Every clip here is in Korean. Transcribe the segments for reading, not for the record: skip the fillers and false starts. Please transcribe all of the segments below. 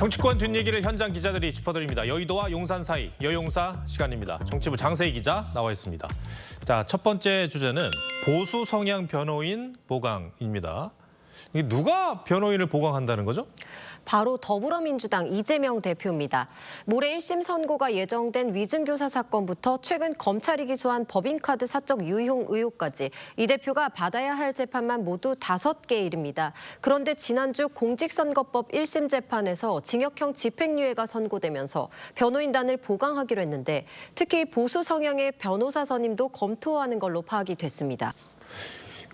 정치권 뒷얘기를 현장 기자들이 짚어드립니다. 여의도와 용산 사이 여용사 시간입니다. 정치부 장세희 기자 나와 있습니다. 자, 첫 번째 주제는 보수 성향 변호인 보강입니다. 이게 누가 변호인을 보강한다는 거죠? 바로 더불어민주당 이재명 대표입니다. 모레 1심 선고가 예정된 위증교사 사건부터 최근 검찰이 기소한 법인카드 사적 유용 의혹까지 이 대표가 받아야 할 재판만 모두 5개에 이릅니다. 그런데 지난주 공직선거법 1심 재판에서 징역형 집행유예가 선고되면서 변호인단을 보강하기로 했는데 특히 보수 성향의 변호사 선임도 검토하는 걸로 파악이 됐습니다.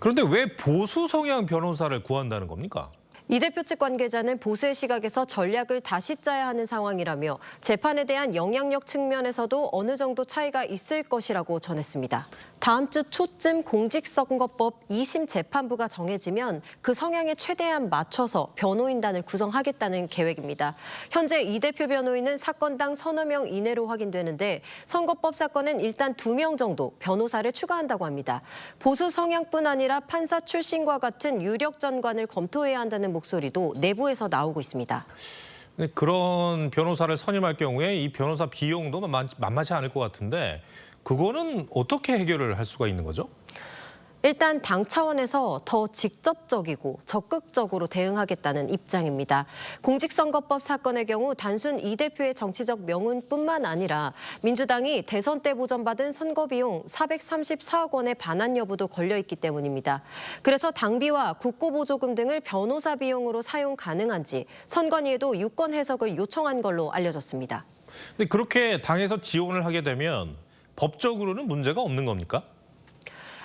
그런데 왜 보수 성향 변호사를 구한다는 겁니까? 이 대표 측 관계자는 보수의 시각에서 전략을 다시 짜야 하는 상황이라며 재판에 대한 영향력 측면에서도 어느 정도 차이가 있을 것이라고 전했습니다. 다음 주 초쯤 공직선거법 2심 재판부가 정해지면 그 성향에 최대한 맞춰서 변호인단을 구성하겠다는 계획입니다. 현재 이 대표 변호인은 사건당 서너 명 이내로 확인되는데 선거법 사건은 일단 2명 정도 변호사를 추가한다고 합니다. 보수 성향뿐 아니라 판사 출신과 같은 유력 전관을 검토해야 한다는 목소리도 내부에서 나오고 있습니다. 그런 변호사를 선임할 경우에 이 변호사 비용도 만만치 않을 것 같은데 그거는 어떻게 해결을 할 수가 있는 거죠? 일단 당 차원에서 더 직접적이고 적극적으로 대응하겠다는 입장입니다. 공직선거법 사건의 경우 단순 이 대표의 정치적 명운뿐만 아니라 민주당이 대선 때 보전받은 선거비용 434억 원의 반환 여부도 걸려있기 때문입니다. 그래서 당비와 국고보조금 등을 변호사 비용으로 사용 가능한지 선관위에도 유권 해석을 요청한 걸로 알려졌습니다. 근데 그렇게 당에서 지원을 하게 되면 법적으로는 문제가 없는 겁니까?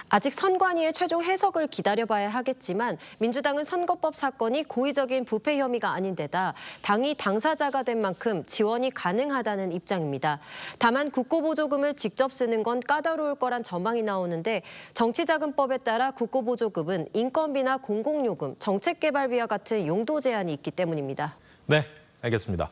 아직 선관위의 최종 해석을 기다려봐야 하겠지만 민주당은 선거법 사건이 고의적인 부패 혐의가 아닌 데다 당이 당사자가 된 만큼 지원이 가능하다는 입장입니다. 다만 국고보조금을 직접 쓰는 건 까다로울 거란 전망이 나오는데 정치자금법에 따라 국고보조금은 인건비나 공공요금, 정책개발비와 같은 용도 제한이 있기 때문입니다. 네, 알겠습니다.